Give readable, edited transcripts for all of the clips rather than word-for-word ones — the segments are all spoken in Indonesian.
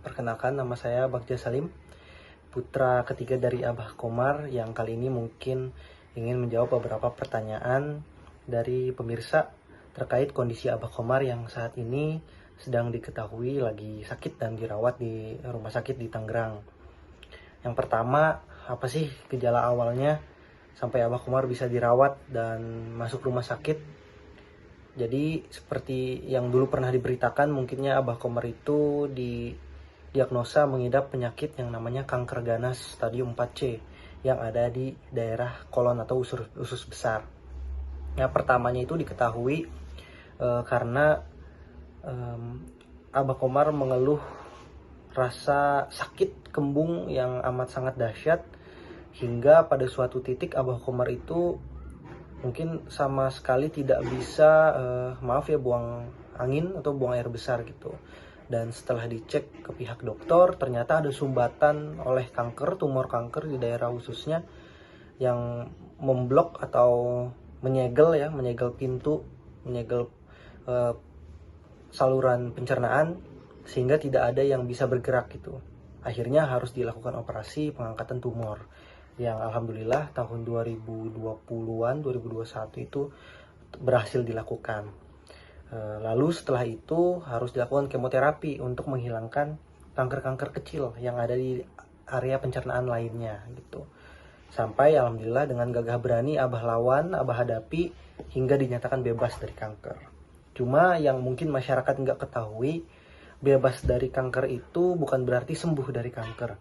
Perkenalkan, nama saya Bagja Salim, putra ketiga dari Abah Komar yang kali ini mungkin ingin menjawab beberapa pertanyaan dari pemirsa terkait kondisi Abah Komar yang saat ini sedang diketahui lagi sakit dan dirawat di rumah sakit di Tangerang. Yang pertama, apa sih gejala awalnya sampai Abah Komar bisa dirawat dan masuk rumah sakit? Jadi seperti yang dulu pernah diberitakan, mungkinnya Abah Komar itu diagnosa mengidap penyakit yang namanya kanker ganas stadium 4C yang ada di daerah kolon atau usus besar. Yang pertamanya itu diketahui karena Abah Komar mengeluh rasa sakit kembung yang amat sangat dahsyat, hingga pada suatu titik Abah Komar itu mungkin sama sekali tidak bisa buang angin atau buang air besar gitu. Dan setelah dicek ke pihak dokter, ternyata ada sumbatan oleh tumor kanker di daerah ususnya yang memblok atau menyegel pintu, menyegel saluran pencernaan sehingga tidak ada yang bisa bergerak gitu. Akhirnya harus dilakukan operasi pengangkatan tumor yang alhamdulillah tahun 2020-an, 2021 itu berhasil dilakukan. Lalu setelah itu harus dilakukan kemoterapi untuk menghilangkan kanker-kanker kecil yang ada di area pencernaan lainnya gitu. Sampai alhamdulillah dengan gagah berani Abah lawan, Abah hadapi hingga dinyatakan bebas dari kanker. Cuma yang mungkin masyarakat nggak ketahui, bebas dari kanker itu bukan berarti sembuh dari kanker.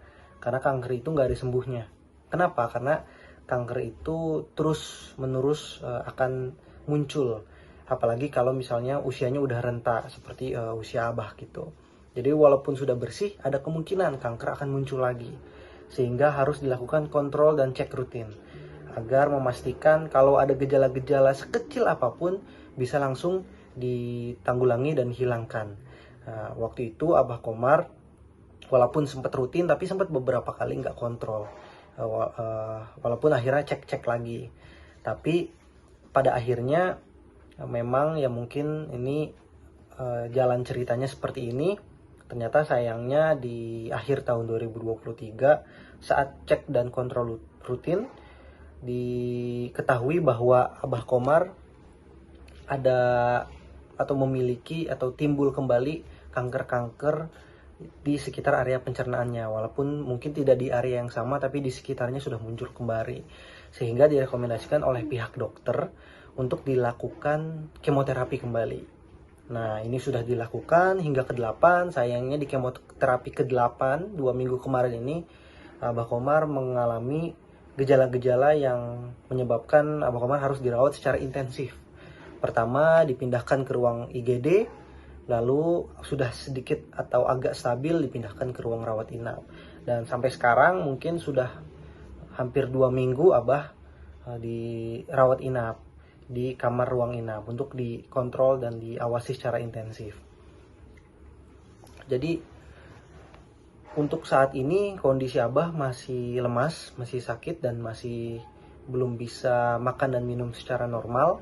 Karena kanker itu nggak ada sembuhnya. Kenapa? Karena kanker itu terus menerus akan muncul. Apalagi kalau misalnya usianya udah renta seperti usia Abah gitu. Jadi walaupun sudah bersih, ada kemungkinan kanker akan muncul lagi. Sehingga harus dilakukan kontrol dan cek rutin agar memastikan kalau ada gejala-gejala sekecil apapun bisa langsung ditanggulangi dan hilangkan. Waktu itu Abah Komar walaupun sempat rutin tapi sempat beberapa kali nggak kontrol. Walaupun akhirnya cek-cek lagi, tapi pada akhirnya memang ya mungkin ini jalan ceritanya seperti ini. Ternyata sayangnya di akhir tahun 2023 saat cek dan kontrol rutin diketahui bahwa Abah Komar ada atau memiliki atau timbul kembali kanker-kanker di sekitar area pencernaannya, walaupun mungkin tidak di area yang sama tapi di sekitarnya sudah muncul kembali, sehingga direkomendasikan oleh pihak dokter untuk dilakukan kemoterapi kembali. Nah, ini sudah dilakukan hingga ke-8. Sayangnya di kemoterapi ke-8 2 minggu kemarin ini Abah Komar mengalami gejala-gejala yang menyebabkan Abah Komar harus dirawat secara intensif. Pertama dipindahkan ke ruang IGD, lalu sudah sedikit atau agak stabil dipindahkan ke ruang rawat inap. Dan sampai sekarang mungkin sudah hampir 2 minggu Abah dirawat inap di kamar ruang inap untuk dikontrol dan diawasi secara intensif. Jadi untuk saat ini kondisi Abah masih lemas, masih sakit dan masih belum bisa makan dan minum secara normal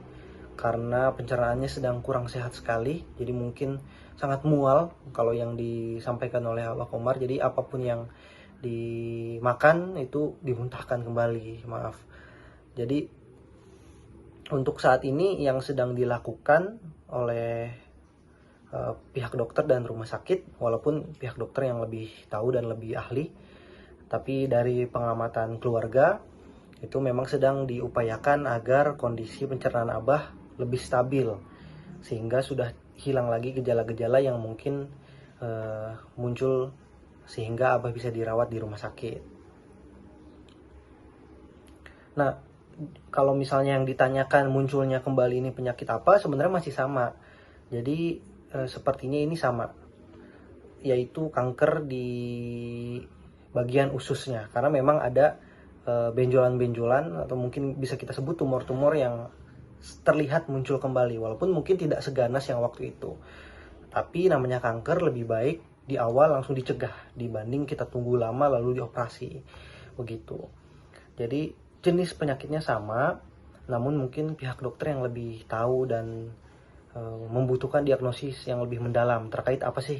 karena pencernaannya sedang kurang sehat sekali. Jadi mungkin sangat mual kalau yang disampaikan oleh Abah Komar. Jadi apapun yang dimakan itu dimuntahkan kembali, maaf. Jadi untuk saat ini yang sedang dilakukan oleh pihak dokter dan rumah sakit, walaupun pihak dokter yang lebih tahu dan lebih ahli, tapi dari pengamatan keluarga itu memang sedang diupayakan agar kondisi pencernaan Abah lebih stabil sehingga sudah hilang lagi gejala-gejala yang mungkin muncul sehingga Abah bisa dirawat di rumah sakit. Nah, kalau misalnya yang ditanyakan munculnya kembali ini penyakit apa, sebenarnya masih sama. Jadi sepertinya ini sama, yaitu kanker di bagian ususnya, karena memang ada benjolan-benjolan atau mungkin bisa kita sebut tumor-tumor yang terlihat muncul kembali, walaupun mungkin tidak seganas yang waktu itu. Tapi namanya kanker, lebih baik di awal langsung dicegah dibanding kita tunggu lama lalu dioperasi begitu. Jadi jenis penyakitnya sama, namun mungkin pihak dokter yang lebih tahu dan membutuhkan diagnosis yang lebih mendalam terkait apa sih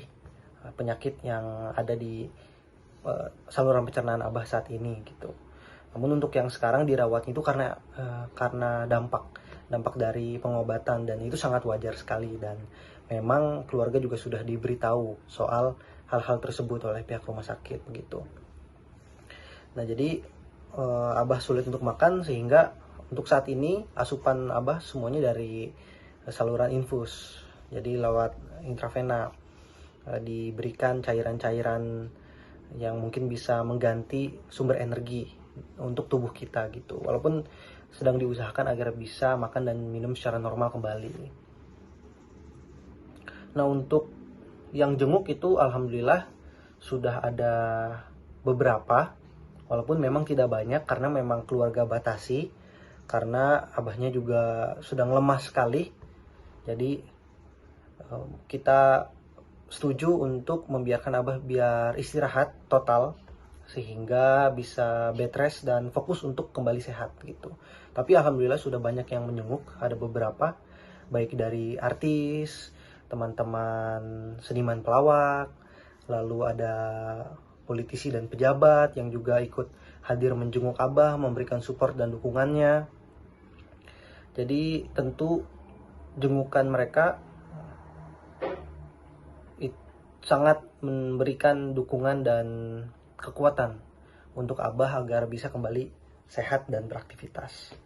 penyakit yang ada di saluran pencernaan Abah saat ini gitu. Namun untuk yang sekarang dirawat itu karena dampak dari pengobatan, dan itu sangat wajar sekali, dan memang keluarga juga sudah diberitahu soal hal-hal tersebut oleh pihak rumah sakit begitu. Nah, jadi Abah sulit untuk makan, sehingga untuk saat ini asupan Abah semuanya dari saluran infus. Jadi lewat intravena diberikan cairan-cairan yang mungkin bisa mengganti sumber energi untuk tubuh kita gitu. Walaupun sedang diusahakan agar bisa makan dan minum secara normal kembali. Nah, untuk yang jenguk itu alhamdulillah sudah ada beberapa, walaupun memang tidak banyak karena memang keluarga batasi, karena abahnya juga sedang lemah sekali. Jadi kita setuju untuk membiarkan abah biar istirahat total sehingga bisa bed rest dan fokus untuk kembali sehat gitu. Tapi alhamdulillah sudah banyak yang menjenguk, ada beberapa baik dari artis, teman-teman seniman pelawak, lalu ada politisi dan pejabat yang juga ikut hadir menjenguk Abah, memberikan support dan dukungannya. Jadi tentu jengukan mereka sangat memberikan dukungan dan kekuatan untuk Abah agar bisa kembali sehat dan beraktivitas.